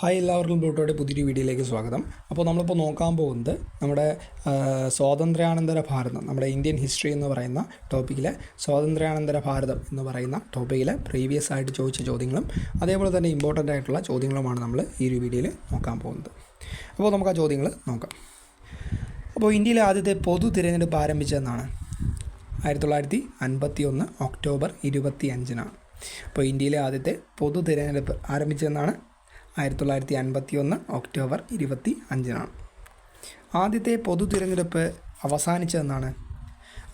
Hi, എല്ലാവർക്കും ബ്ലൂട്ടോയുടെ പുതിയൊരു വീഡിയോയിലേക്ക് സ്വാഗതം. അപ്പോൾ നമ്മളിപ്പോൾ നോക്കാൻ പോകുന്നത് നമ്മുടെ സ്വാതന്ത്ര്യാനന്തര ഭാരതം, നമ്മുടെ ഇന്ത്യൻ ഹിസ്റ്ററി എന്ന് പറയുന്ന ടോപ്പിക്കിലെ സ്വാതന്ത്ര്യാനന്തര ഭാരതം എന്ന് പറയുന്ന ടോപ്പിക്കിലെ പ്രീവിയസ് ആയിട്ട് ചോദിച്ച ചോദ്യങ്ങളും അതേപോലെ തന്നെ ഇമ്പോർട്ടൻ്റ് ആയിട്ടുള്ള ചോദ്യങ്ങളുമാണ് നമ്മൾ ഈ ഒരു വീഡിയോയിൽ നോക്കാൻ പോകുന്നത്. അപ്പോൾ നമുക്ക് ആ ചോദ്യങ്ങൾ നോക്കാം. അപ്പോൾ ഇന്ത്യയിലെ ആദ്യത്തെ പൊതു തിരഞ്ഞെടുപ്പ് ആരംഭിച്ചതെന്നാണ് 1951 ഒക്ടോബർ 25-നാണ്. അപ്പോൾ ഇന്ത്യയിലെ ആദ്യത്തെ പൊതു തിരഞ്ഞെടുപ്പ് ആരംഭിച്ചതെന്നാണ് 1951 ഒക്ടോബർ 25-നാണ്. ആദ്യത്തെ പൊതു തിരഞ്ഞെടുപ്പ് അവസാനിച്ചതെന്നാണ്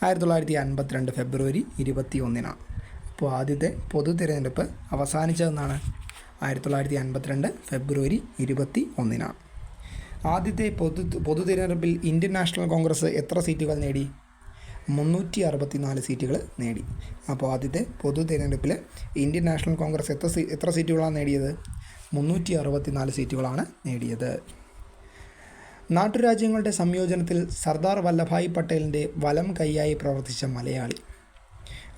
1952 ഫെബ്രുവരി 21-നാണ്. അപ്പോൾ ആദ്യത്തെ പൊതു തിരഞ്ഞെടുപ്പ് അവസാനിച്ചതെന്നാണ് 1952 ഫെബ്രുവരി 21-നാണ്. ആദ്യത്തെ പൊതു തിരഞ്ഞെടുപ്പിൽ ഇന്ത്യൻ നാഷണൽ കോൺഗ്രസ് എത്ര സീറ്റുകൾ നേടി? 364 സീറ്റുകൾ നേടി. അപ്പോൾ ആദ്യത്തെ പൊതു തിരഞ്ഞെടുപ്പിൽ ഇന്ത്യൻ നാഷണൽ കോൺഗ്രസ് എത്ര സീറ്റുകളാണ് നേടിയത്? 364 സീറ്റുകളാണ് നേടിയത്. നാട്ടുരാജ്യങ്ങളുടെ സംയോജനത്തിൽ സർദാർ വല്ലഭായ് പട്ടേലിൻ്റെ വലം കൈയായി പ്രവർത്തിച്ച മലയാളി,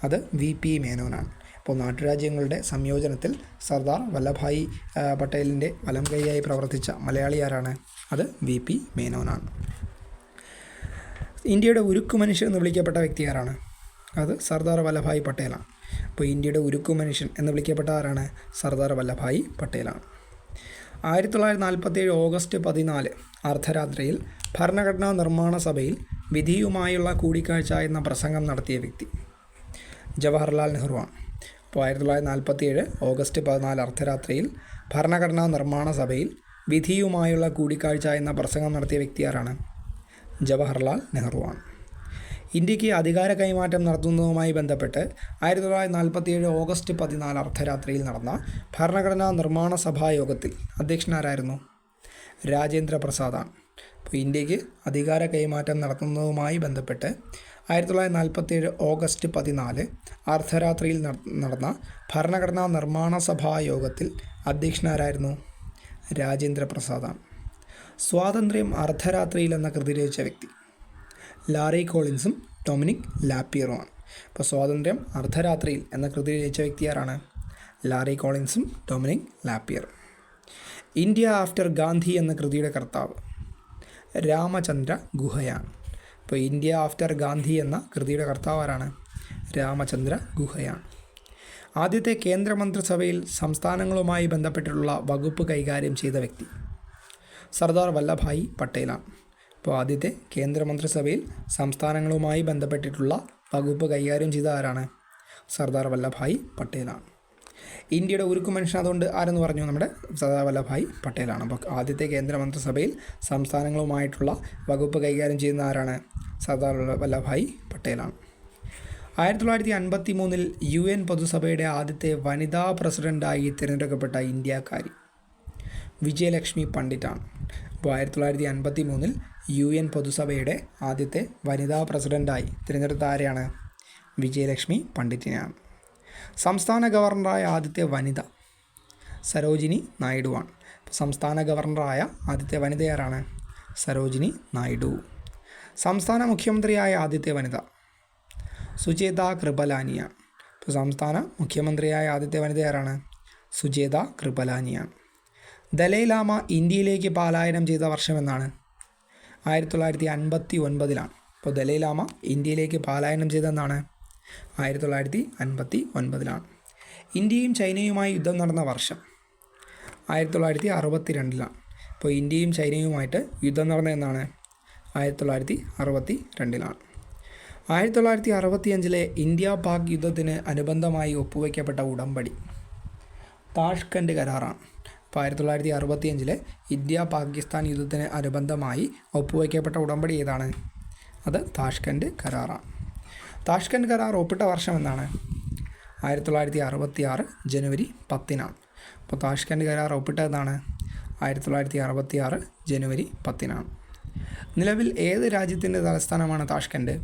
അത് VP മേനോനാണ്. അപ്പോൾ നാട്ടുരാജ്യങ്ങളുടെ സംയോജനത്തിൽ സർദാർ വല്ലഭായ് പട്ടേലിൻ്റെ വലം കൈയായി പ്രവർത്തിച്ച മലയാളി ആരാണ്? അത് VP മേനോനാണ്. ഇന്ത്യയുടെ ഉരുക്കു മനുഷ്യൻ എന്ന് വിളിക്കപ്പെട്ട വ്യക്തി ആരാണ്? അത് സർദാർ വല്ലഭായ് പട്ടേലാണ്. അപ്പോൾ ഇന്ത്യയുടെ ഉരുക്കു മനുഷ്യൻ എന്ന് വിളിക്കപ്പെട്ട ആരാണ്? സർദാർ വല്ലഭായ് പട്ടേലാണ്. 1947 ഓഗസ്റ്റ് 14 അർദ്ധരാത്രിയിൽ ഭരണഘടനാ നിർമ്മാണ സഭയിൽ വിധിയുമായുള്ള കൂടിക്കാഴ്ച എന്ന പ്രസംഗം നടത്തിയ വ്യക്തി ജവഹർലാൽ നെഹ്റുവാണ്. അപ്പോൾ 1947 ഓഗസ്റ്റ് 14 അർദ്ധരാത്രിയിൽ ഭരണഘടനാ നിർമ്മാണ സഭയിൽ വിധിയുമായുള്ള കൂടിക്കാഴ്ച എന്ന പ്രസംഗം നടത്തിയ വ്യക്തി ആരാണ്? ജവഹർലാൽ നെഹ്റുവാണ്. ഇന്ത്യക്ക് അധികാര കൈമാറ്റം നടത്തുന്നതുമായി ബന്ധപ്പെട്ട് 1947 ഓഗസ്റ്റ് 14 അർദ്ധരാത്രിയിൽ നടന്ന ഭരണഘടനാ നിർമ്മാണ സഭാ യോഗത്തിൽ അധ്യക്ഷനാരായിരുന്നു? രാജേന്ദ്ര പ്രസാദാണ്. അപ്പോൾ ഇന്ത്യക്ക് അധികാര കൈമാറ്റം നടത്തുന്നതുമായി ബന്ധപ്പെട്ട് 1947 ഓഗസ്റ്റ് 14 അർദ്ധരാത്രിയിൽ നടന്ന ഭരണഘടനാ നിർമ്മാണ സഭാ യോഗത്തിൽ അധ്യക്ഷനാരായിരുന്നു? രാജേന്ദ്ര പ്രസാദാണ്. സ്വാതന്ത്ര്യം അർദ്ധരാത്രിയിൽ എന്ന കൃതി രചിച്ച വ്യക്തി ലാറി കോളിൻസും ഡൊമിനിക് ലാപ്പിയറുമാണ്. അപ്പോൾ സ്വാതന്ത്ര്യം അർദ്ധരാത്രിയിൽ എന്ന കൃതി രചിച്ച വ്യക്തി ആരാണ്? ലാറി കോളിൻസും ഡൊമിനിക് ലാപ്പിയറും. ഇന്ത്യ ആഫ്റ്റർ ഗാന്ധി എന്ന കൃതിയുടെ കർത്താവ് രാമചന്ദ്ര ഗുഹയാണ്. അപ്പോൾ ഇന്ത്യ ആഫ്റ്റർ ഗാന്ധി എന്ന കൃതിയുടെ കർത്താവ് ആരാണ്? രാമചന്ദ്ര ഗുഹയാണ്. ആദ്യത്തെ കേന്ദ്രമന്ത്രിസഭയിൽ സംസ്ഥാനങ്ങളുമായി ബന്ധപ്പെട്ടിട്ടുള്ള വകുപ്പ് കൈകാര്യം ചെയ്ത വ്യക്തി സർദാർ വല്ലഭായ് പട്ടേലാണ്. അപ്പോൾ ആദ്യത്തെ കേന്ദ്രമന്ത്രിസഭയിൽ സംസ്ഥാനങ്ങളുമായി ബന്ധപ്പെട്ടിട്ടുള്ള വകുപ്പ് കൈകാര്യം ചെയ്ത ആരാണ്? സർദാർ വല്ലഭായ് പട്ടേലാണ്. ഇന്ത്യയുടെ ഉരുക്കു മനുഷ്യൻ അതുകൊണ്ട് ആരെന്ന് പറഞ്ഞു? നമ്മുടെ സർദാർ വല്ലഭായ് പട്ടേലാണ്. അപ്പോൾ ആദ്യത്തെ കേന്ദ്രമന്ത്രിസഭയിൽ സംസ്ഥാനങ്ങളുമായിട്ടുള്ള വകുപ്പ് കൈകാര്യം ചെയ്യുന്ന ആരാണ്? സർദാർ വല്ലഭായ് പട്ടേലാണ്. 1953 UN പൊതുസഭയുടെ ആദ്യത്തെ വനിതാ പ്രസിഡൻ്റായി തിരഞ്ഞെടുക്കപ്പെട്ട ഇന്ത്യക്കാരി വിജയലക്ഷ്മി പണ്ഡിറ്റാണ്. അപ്പോൾ 1953 UN പൊതുസഭയുടെ ആദ്യത്തെ വനിതാ പ്രസിഡൻ്റായി തിരഞ്ഞെടുത്ത ആരെയാണ്? വിജയലക്ഷ്മി പണ്ഡിറ്റിനെയാണ്. സംസ്ഥാന ഗവർണറായ ആദ്യത്തെ വനിത സരോജിനി നായിഡുവാണ്. അപ്പോൾ സംസ്ഥാന ഗവർണറായ ആദ്യത്തെ വനിത ആരാണ്? സരോജിനി നായിഡു. സംസ്ഥാന മുഖ്യമന്ത്രിയായ ആദ്യത്തെ വനിത സുചേത കൃപലാനിയാണ്. ഇപ്പോൾ സംസ്ഥാന മുഖ്യമന്ത്രിയായ ആദ്യത്തെ വനിത ആരാണ്? സുചേത കൃപലാനിയാണ്. ദലൈലാമ ഇന്ത്യയിലേക്ക് പലായനം ചെയ്ത വർഷം എന്നാണ്? 1959-ലാണ്. അപ്പോൾ ദലൈലാമ ഇന്ത്യയിലേക്ക് പലായനം ചെയ്തതെന്നാണ്? 1959-ലാണ്. ഇന്ത്യയും ചൈനയുമായി യുദ്ധം നടന്ന വർഷം 1962-ലാണ്. അപ്പോൾ ഇന്ത്യയും ചൈനയുമായിട്ട് യുദ്ധം നടന്നതെന്നാണ്? 1962-ലാണ്. 1965 ഇന്ത്യ പാക് യുദ്ധത്തിന് അനുബന്ധമായി ഒപ്പുവയ്ക്കപ്പെട്ട ഉടമ്പടി താഷ്കൻഡ് കരാറാണ്. അപ്പോൾ 1965 ഇന്ത്യ പാകിസ്ഥാൻ യുദ്ധത്തിന് അനുബന്ധമായി ഒപ്പുവയ്ക്കപ്പെട്ട ഉടമ്പടി ഏതാണ്? അത് താഷ്കൻഡ് കരാറാണ്. താഷ്കൻഡ് കരാർ ഒപ്പിട്ട വർഷം എന്നാണ്? 1966 ജനുവരി 10-നാണ്. അപ്പോൾ താഷ്കൻഡ് കരാർ ഒപ്പിട്ടതാണ് 1966 ജനുവരി 10-നാണ്. നിലവിൽ ഏത് രാജ്യത്തിൻ്റെ തലസ്ഥാനമാണ് താഷ്കൻഡ്?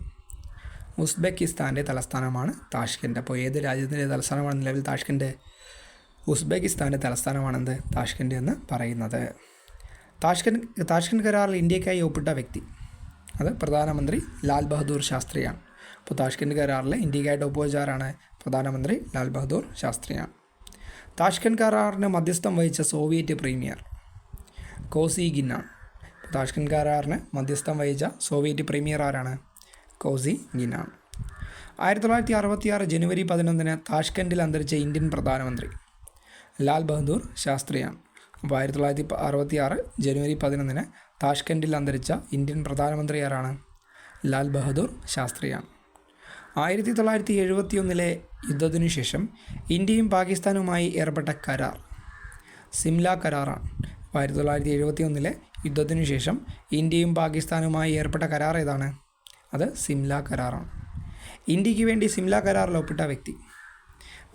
ഉസ്ബെക്കിസ്ഥാൻ്റെ തലസ്ഥാനമാണ് താഷ്കൻഡ്. അപ്പോൾ ഏത് രാജ്യത്തിൻ്റെ തലസ്ഥാനമാണ് നിലവിൽ താഷ്കൻഡ്? ഉസ്ബെക്കിസ്ഥാൻ്റെ തലസ്ഥാനമാണെന്ത്? താഷ്കൻഡ് എന്ന് പറയുന്നത്. താഷ്കൻഡ് കരാറിൽ ഇന്ത്യക്കായി ഒപ്പിട്ട വ്യക്തി അത് പ്രധാനമന്ത്രി ലാൽ ബഹദൂർ ശാസ്ത്രിയാണ്. അപ്പോൾ താഷ്കൻഡ് കരാറിൽ ഇന്ത്യക്കായിട്ട് ഒപ്പുവെച്ച ആരാണ്? പ്രധാനമന്ത്രി ലാൽ ബഹദൂർ ശാസ്ത്രിയാണ്. താഷ്കൻഡ് കരാറിന് മധ്യസ്ഥം വഹിച്ച സോവിയറ്റ് പ്രീമിയർ കോസിഗിൻ ആണ്. താഷ്കന്റ് കരാറിന് മധ്യസ്ഥം വഹിച്ച സോവിയറ്റ് പ്രീമിയർ ആരാണ്? കോസിഗിൻ ആണ്. 1966 ജനുവരി 11 താഷ്കൻഡിൽ അന്തരിച്ച ഇന്ത്യൻ പ്രധാനമന്ത്രി ലാൽ ബഹദൂർ ശാസ്ത്രിയാണ്. അപ്പോൾ 1966 ജനുവരി 11 താഷ്കൻഡിൽ അന്തരിച്ച ഇന്ത്യൻ പ്രധാനമന്ത്രി ആരാണ്? ലാൽ ബഹദൂർ ശാസ്ത്രിയാണ്. 1971 യുദ്ധത്തിനു ശേഷം ഇന്ത്യയും പാകിസ്ഥാനുമായി ഏർപ്പെട്ട കരാർ സിംല കരാറാണ്. 1971 യുദ്ധത്തിനു ശേഷം ഇന്ത്യയും പാകിസ്ഥാനുമായി ഏർപ്പെട്ട കരാർ ഏതാണ്? അത് സിംല കരാറാണ്. ഇന്ത്യക്ക് വേണ്ടി സിംല കരാറിൽ ഒപ്പിട്ട വ്യക്തി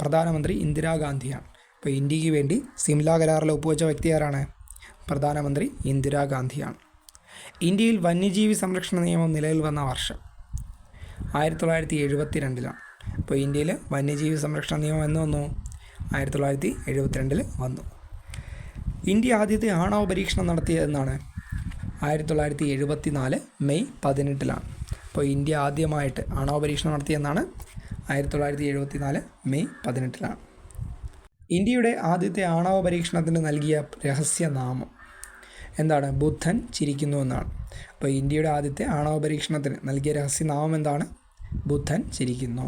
പ്രധാനമന്ത്രി ഇന്ദിരാഗാന്ധിയാണ്. അപ്പോൾ ഇന്ത്യക്ക് വേണ്ടി സിംല കരാറിൽ ഒപ്പുവെച്ച വ്യക്തി ആരാണ്? പ്രധാനമന്ത്രി ഇന്ദിരാഗാന്ധിയാണ്. ഇന്ത്യയിൽ വന്യജീവി സംരക്ഷണ നിയമം നിലവിൽ വന്ന വർഷം 1972. അപ്പോൾ ഇന്ത്യയിൽ വന്യജീവി സംരക്ഷണ നിയമം എന്ന് വന്നു? 1972 വന്നു. ഇന്ത്യ ആദ്യത്തെ ആണവ പരീക്ഷണം നടത്തിയതെന്നാണ്? 1974 മെയ് 18. അപ്പോൾ ഇന്ത്യ ആദ്യമായിട്ട് ആണവ പരീക്ഷണം നടത്തിയെന്നാണ്? 1974 മെയ് 18. ഇന്ത്യയുടെ ആദ്യത്തെ ആണവ പരീക്ഷണത്തിന് നൽകിയ രഹസ്യനാമം എന്താണ്? ബുദ്ധൻ ചിരിക്കുന്നു എന്നാണ്. അപ്പോൾ ഇന്ത്യയുടെ ആദ്യത്തെ ആണവ പരീക്ഷണത്തിന് നൽകിയ രഹസ്യനാമം എന്താണ്? ബുദ്ധൻ ചിരിക്കുന്നു.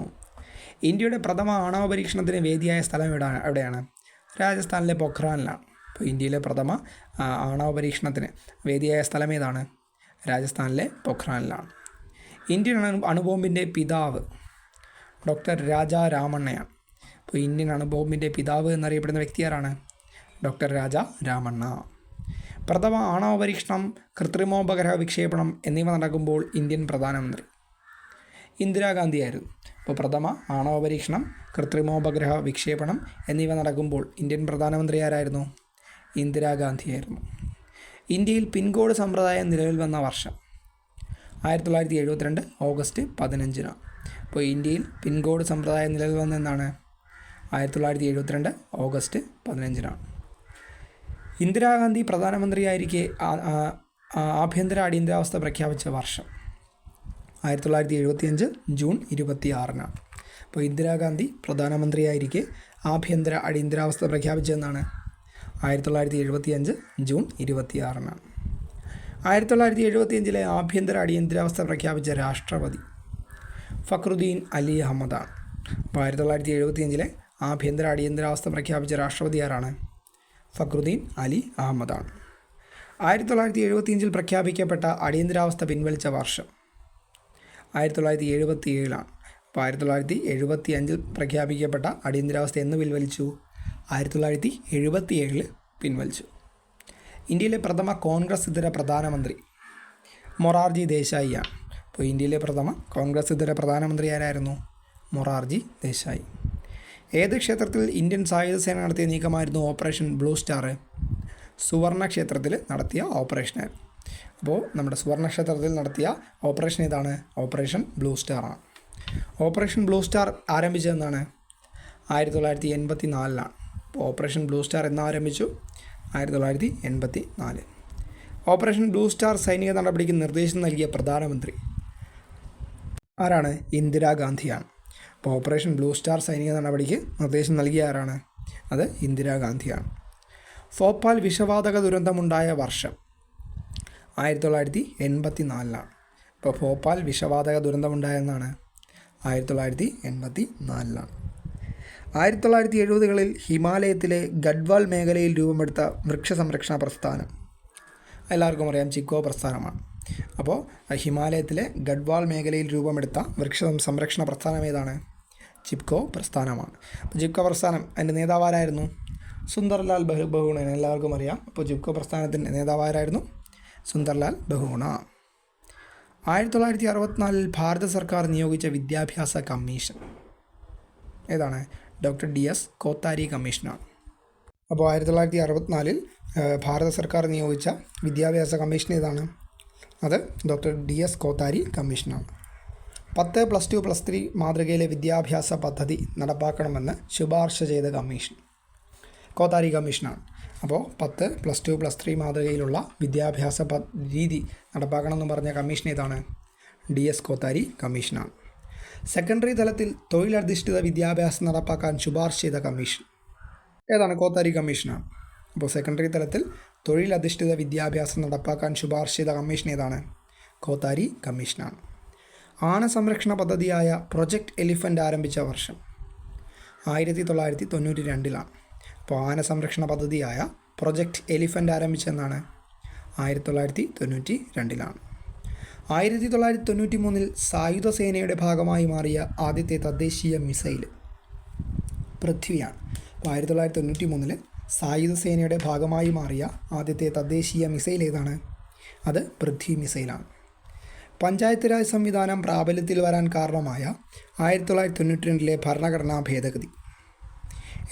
ഇന്ത്യയുടെ പ്രഥമ ആണവ പരീക്ഷണത്തിന് വേദിയായ സ്ഥലം എവിടെയാണ്? രാജസ്ഥാനിലെ പൊഖ്രാനിലാണ്. അപ്പോൾ ഇന്ത്യയിലെ പ്രഥമ ആണവ പരീക്ഷണത്തിന് വേദിയായ സ്ഥലം ഏതാണ്? രാജസ്ഥാനിലെ പൊഖ്രാനിലാണ്. ഇന്ത്യൻ അണുബോംബിൻ്റെ പിതാവ് ഡോക്ടർ രാജ രാമണ്ണയാണ്. അപ്പോൾ ഇന്ത്യൻ അണുബോംബിൻ്റെ പിതാവ് എന്നറിയപ്പെടുന്ന വ്യക്തി ആരാണ്? ഡോക്ടർ രാജ രാമണ്ണ. പ്രഥമ ആണവ പരീക്ഷണം, കൃത്രിമോപഗ്രഹ വിക്ഷേപണം എന്നിവ നടക്കുമ്പോൾ ഇന്ത്യൻ പ്രധാനമന്ത്രി ഇന്ദിരാഗാന്ധിയായിരുന്നു. അപ്പോൾ പ്രഥമ ആണവ പരീക്ഷണം, കൃത്രിമോപഗ്രഹ വിക്ഷേപണം എന്നിവ നടക്കുമ്പോൾ ഇന്ത്യൻ പ്രധാനമന്ത്രി ആരായിരുന്നു? ഇന്ദിരാഗാന്ധിയായിരുന്നു. ഇന്ത്യയിൽ പിൻകോഡ് സമ്പ്രദായം നിലവിൽ വന്ന വർഷം 1972 ഓഗസ്റ്റ് 15. അപ്പോൾ ഇന്ത്യയിൽ പിൻകോഡ് സമ്പ്രദായം നിലവിൽ വന്നതെന്നാണ്? 1972 ഓഗസ്റ്റ് 15. ഇന്ദിരാഗാന്ധി പ്രധാനമന്ത്രിയായിരിക്കെ ആഭ്യന്തര അടിയന്തരാവസ്ഥ പ്രഖ്യാപിച്ച വർഷം 1975 ജൂൺ 26. അപ്പോൾ ഇന്ദിരാഗാന്ധി പ്രധാനമന്ത്രിയായിരിക്കെ ആഭ്യന്തര അടിയന്തരാവസ്ഥ പ്രഖ്യാപിച്ചതെന്നാണ്? 1975 ജൂൺ 26. 1975 ആഭ്യന്തര അടിയന്തരാവസ്ഥ പ്രഖ്യാപിച്ച രാഷ്ട്രപതി ഫക്രുദ്ദീൻ അലി അഹമ്മദാണ്. അപ്പോൾ 1975 ആഭ്യന്തര അടിയന്തരാവസ്ഥ പ്രഖ്യാപിച്ച രാഷ്ട്രപതി ആരാണ്? ഫക്രുദ്ദീൻ അലി അഹമ്മദാണ്. 1975 പ്രഖ്യാപിക്കപ്പെട്ട അടിയന്തരാവസ്ഥ പിൻവലിച്ച വർഷം 1977. അപ്പോൾ 1975 പ്രഖ്യാപിക്കപ്പെട്ട അടിയന്തരാവസ്ഥ എന്ന് പിൻവലിച്ചു? 1977 പിൻവലിച്ചു. ഇന്ത്യയിലെ പ്രഥമ കോൺഗ്രസ് ഇതര പ്രധാനമന്ത്രി മൊറാർജി ദേശായിയാണ്. അപ്പോൾ ഇന്ത്യയിലെ പ്രഥമ കോൺഗ്രസ് ഇതര പ്രധാനമന്ത്രി ആരായിരുന്നു? മൊറാർജി ദേശായി. ഏത് ക്ഷേത്രത്തിൽ ഇന്ത്യൻ സായുധ സേന നടത്തിയ നീക്കമായിരുന്നു ഓപ്പറേഷൻ ബ്ലൂ സ്റ്റാർ? സുവർണ ക്ഷേത്രത്തിൽ നടത്തിയ ഓപ്പറേഷനായിരുന്നു. അപ്പോൾ നമ്മുടെ സുവർണ ക്ഷേത്രത്തിൽ നടത്തിയ ഓപ്പറേഷൻ ഏതാണ്? ഓപ്പറേഷൻ ബ്ലൂ സ്റ്റാർ ആണ്. ഓപ്പറേഷൻ ബ്ലൂ സ്റ്റാർ ആരംഭിച്ചതെന്നാണ്? 1984. അപ്പോൾ ഓപ്പറേഷൻ ബ്ലൂ സ്റ്റാർ എന്ന് ആരംഭിച്ചു? 1984. ഓപ്പറേഷൻ ബ്ലൂ സ്റ്റാർ സൈനിക നടപടിക്ക് നിർദ്ദേശം നൽകിയ പ്രധാനമന്ത്രി ആരാണ്? ഇന്ദിരാഗാന്ധിയാണ്. അപ്പോൾ ഓപ്പറേഷൻ ബ്ലൂ സ്റ്റാർ സൈനിക നടപടിക്ക് നിർദ്ദേശം നൽകിയ ആരാണ്? അത് ഇന്ദിരാഗാന്ധിയാണ്. ഭോപ്പാൽ വിഷവാതക ദുരന്തമുണ്ടായ വർഷം 1984. ഇപ്പോൾ ഭോപ്പാൽ വിഷവാതക ദുരന്തമുണ്ടായെന്നാണ്? 1984. 1970-കളിൽ ഹിമാലയത്തിലെ ഗഡ്വാൾ മേഖലയിൽ രൂപമെടുത്ത വൃക്ഷസംരക്ഷണ പ്രസ്ഥാനം എല്ലാവർക്കും അറിയാം, ചിപ്കോ പ്രസ്ഥാനമാണ്. അപ്പോൾ ഹിമാലയത്തിലെ ഗഡ്വാൾ മേഖലയിൽ രൂപമെടുത്ത വൃക്ഷ സംരക്ഷണ പ്രസ്ഥാനം ഏതാണ്? ചിപ്കോ പ്രസ്ഥാനമാണ്. അപ്പോൾ ചിപ്കോ പ്രസ്ഥാനം അതിൻ്റെ നേതാവാരായിരുന്നു? സുന്ദർലാൽ ബഹുഗുണ. എല്ലാവർക്കും അറിയാം. അപ്പോൾ ചിപ്കോ പ്രസ്ഥാനത്തിൻ്റെ നേതാവാരായിരുന്നു? സുന്ദർലാൽ ബഹുഗുണ. 1964 ഭാരത സർക്കാർ നിയോഗിച്ച വിദ്യാഭ്യാസ കമ്മീഷൻ ഏതാണ്? ഡോക്ടർ DS കോത്താരി കമ്മീഷനാണ്. അപ്പോൾ 1964 ഭാരത സർക്കാർ നിയോഗിച്ച വിദ്യാഭ്യാസ കമ്മീഷൻ ഏതാണ്? അത് ഡോക്ടർ DS കോത്താരി കമ്മീഷനാണ്. 10 +2 +3 മാതൃകയിലെ വിദ്യാഭ്യാസ പദ്ധതി നടപ്പാക്കണമെന്ന് ശുപാർശ ചെയ്ത കമ്മീഷൻ കോത്താരി കമ്മീഷനാണ്. അപ്പോൾ 10 +2 +3 മാതൃകയിലുള്ള വിദ്യാഭ്യാസ രീതി നടപ്പാക്കണമെന്ന് പറഞ്ഞ കമ്മീഷൻ ഏതാണ്? DS കോത്താരി കമ്മീഷനാണ്. സെക്കൻഡറി തലത്തിൽ തൊഴിലധിഷ്ഠിത വിദ്യാഭ്യാസം നടപ്പാക്കാൻ ശുപാർശ ചെയ്ത കമ്മീഷൻ ഏതാണ്? കോത്താരി കമ്മീഷനാണ്. അപ്പോൾ സെക്കൻഡറി തലത്തിൽ തൊഴിലധിഷ്ഠിത വിദ്യാഭ്യാസം നടപ്പാക്കാൻ ശുപാർശ ചെയ്ത കമ്മീഷൻ ഏതാണ്? കോത്താരി കമ്മീഷനാണ്. ആന സംരക്ഷണ പദ്ധതിയായ പ്രൊജക്റ്റ് എലിഫൻ്റ് ആരംഭിച്ച വർഷം 1992 അപ്പോൾ ആന സംരക്ഷണ പദ്ധതിയായ പ്രൊജക്റ്റ് എലിഫൻ്റ് ആരംഭിച്ചെന്നാണ് 1992. 1993 സായുധ സേനയുടെ ഭാഗമായി മാറിയ ആദ്യത്തെ തദ്ദേശീയ മിസൈൽ പൃഥ്വിയാണ്. അപ്പോൾ 1993 സായുധ സേനയുടെ ഭാഗമായി മാറിയ ആദ്യത്തെ തദ്ദേശീയ മിസൈൽ ഏതാണ്? അത് പൃഥ്വി മിസൈലാണ്. പഞ്ചായത്ത് രാജ് സംവിധാനം പ്രാബല്യത്തിൽ വരാൻ കാരണമായ 1992 ഭരണഘടനാ ഭേദഗതി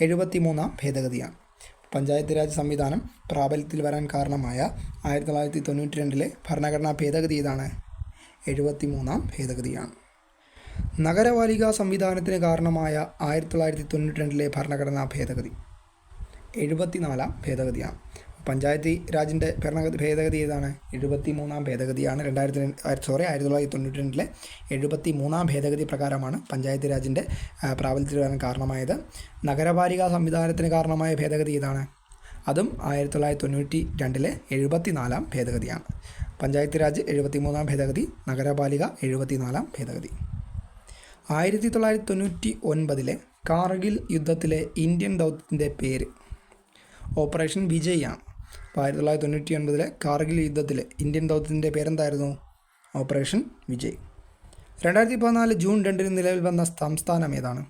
73-ാം ഭേദഗതിയാണ്. പഞ്ചായത്ത് രാജ് സംവിധാനം പ്രാബല്യത്തിൽ വരാൻ കാരണമായ 1992 ഭരണഘടനാ ഭേദഗതി ഏതാണ്? 73-ാം ഭേദഗതിയാണ്. നഗരപാലിക സംവിധാനത്തിന് കാരണമായ 1992 ഭരണഘടനാ ഭേദഗതി 74-ാം ഭേദഗതിയാണ്. പഞ്ചായത്ത് രാജിൻ്റെ ഭേദഗതി ഏതാണ്? 73-ാം ഭേദഗതിയാണ്. 1992 73-ാം ഭേദഗതി പ്രകാരമാണ് പഞ്ചായത്ത് രാജിൻ്റെ പ്രാബല്യത്തിൽ വരാൻ കാരണമായത്. നഗരപാലിക സംവിധാനത്തിന് കാരണമായ ഭേദഗതി ഏതാണ്? അതും 1992 74-ാം ഭേദഗതിയാണ്. പഞ്ചായത്ത് രാജ് 73-ാം ഭേദഗതി, നഗരപാലിക 74-ാം ഭേദഗതി. 1999 കാർഗിൽ യുദ്ധത്തിലെ ഇന്ത്യൻ ദൗത്യത്തിൻ്റെ പേര് ഓപ്പറേഷൻ വിജയ് ആണ്. അപ്പോൾ 1999 കാർഗിൽ യുദ്ധത്തിലെ ഇന്ത്യൻ ദൗത്യത്തിൻ്റെ പേരെന്തായിരുന്നു? ഓപ്പറേഷൻ വിജയ്. 2014 ജൂൺ 2 നിലവിൽ വന്ന സംസ്ഥാനം ഏതാണ്?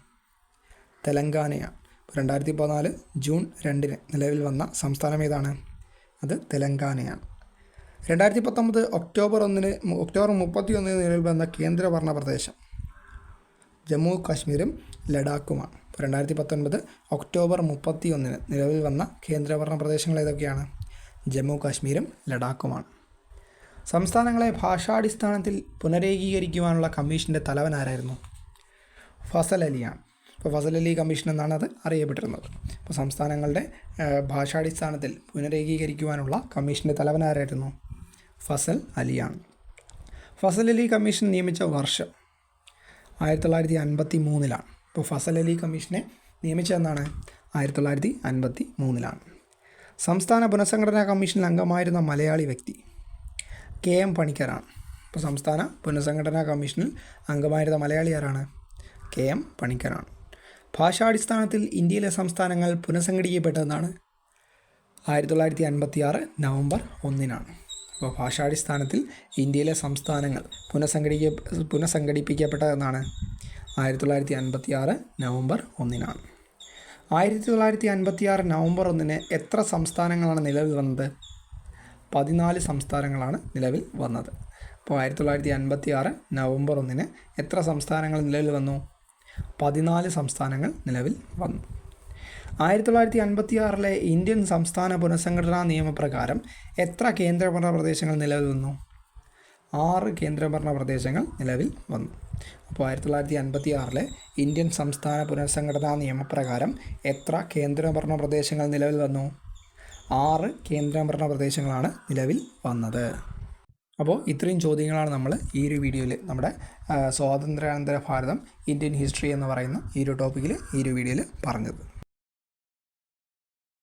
തെലങ്കാനയാണ്. 2014 ജൂൺ 2 നിലവിൽ വന്ന സംസ്ഥാനം ഏതാണ്? അത് തെലങ്കാനയാണ്. 2019 ഒക്ടോബർ 31 നിലവിൽ വന്ന കേന്ദ്രഭരണ പ്രദേശം ജമ്മു കാശ്മീരും ലഡാക്കുമാണ്. 2019 ഒക്ടോബർ 31 നിലവിൽ വന്ന കേന്ദ്രഭരണ പ്രദേശങ്ങൾ ഏതൊക്കെയാണ്? ജമ്മു കാശ്മീരും ലഡാക്കുമാണ്. സംസ്ഥാനങ്ങളെ ഭാഷാടിസ്ഥാനത്തിൽ പുനരേകീകരിക്കുവാനുള്ള കമ്മീഷൻ്റെ തലവൻ ആരായിരുന്നു? ഫസൽ അലിയാണ്. അപ്പോൾ ഫസൽ അലി കമ്മീഷൻ എന്നാണ് അത് അറിയപ്പെട്ടിരുന്നത്. അപ്പോൾ സംസ്ഥാനങ്ങളുടെ ഭാഷാടിസ്ഥാനത്തിൽ പുനരേകീകരിക്കുവാനുള്ള കമ്മീഷൻ്റെ തലവൻ ആരായിരുന്നു? ഫസൽ അലിയാണ്. ഫസൽ അലി കമ്മീഷൻ നിയമിച്ച വർഷം 1953 ഇപ്പോൾ ഫസൽ അലി കമ്മീഷനെ നിയമിച്ചതെന്നാണ് 1953. സംസ്ഥാന പുനഃസംഘടനാ കമ്മീഷനിൽ അംഗമായിരുന്ന മലയാളി വ്യക്തി KM പണിക്കരാണ്. ഇപ്പോൾ സംസ്ഥാന പുനഃസംഘടനാ കമ്മീഷനിൽ അംഗമായിരുന്ന മലയാളി ആരാണ്? KM പണിക്കരാണ്. ഭാഷാടിസ്ഥാനത്തിൽ ഇന്ത്യയിലെ സംസ്ഥാനങ്ങൾ പുനഃസംഘടിക്കപ്പെട്ടതെന്നാണ് 1956 നവംബർ 1. അപ്പോൾ ഭാഷാടിസ്ഥാനത്തിൽ ഇന്ത്യയിലെ സംസ്ഥാനങ്ങൾ പുനഃസംഘടിപ്പിക്കപ്പെട്ടതെന്നാണ് 1956 നവംബർ 1. 1956 നവംബർ 1 എത്ര സംസ്ഥാനങ്ങളാണ് നിലവിൽ വന്നത്? 14 സംസ്ഥാനങ്ങളാണ് നിലവിൽ വന്നത്. അപ്പോൾ 1956 നവംബർ 1 എത്ര സംസ്ഥാനങ്ങൾ നിലവിൽ വന്നു? 14 സംസ്ഥാനങ്ങൾ നിലവിൽ വന്നു. 1956 ഇന്ത്യൻ സംസ്ഥാന പുനഃസംഘടനാ നിയമപ്രകാരം എത്ര കേന്ദ്രഭരണ പ്രദേശങ്ങൾ നിലവിൽ വന്നു? 6 കേന്ദ്രഭരണ പ്രദേശങ്ങൾ നിലവിൽ വന്നു. അപ്പോൾ 1956 ഇന്ത്യൻ സംസ്ഥാന പുനഃസംഘടനാ നിയമപ്രകാരം എത്ര കേന്ദ്രഭരണ പ്രദേശങ്ങൾ നിലവിൽ വന്നു? 6 കേന്ദ്രഭരണ പ്രദേശങ്ങളാണ് നിലവിൽ വന്നത്. അപ്പോൾ ഇത്രയും ചോദ്യങ്ങളാണ് നമ്മൾ ഈ ഒരു വീഡിയോയിൽ നമ്മുടെ സ്വാതന്ത്ര്യാനന്തര ഭാരതം ഇന്ത്യൻ ഹിസ്റ്ററി എന്ന് പറയുന്ന ഈ ഒരു ടോപ്പിക്കിൽ ഈ ഒരു വീഡിയോയിൽ പറഞ്ഞത്.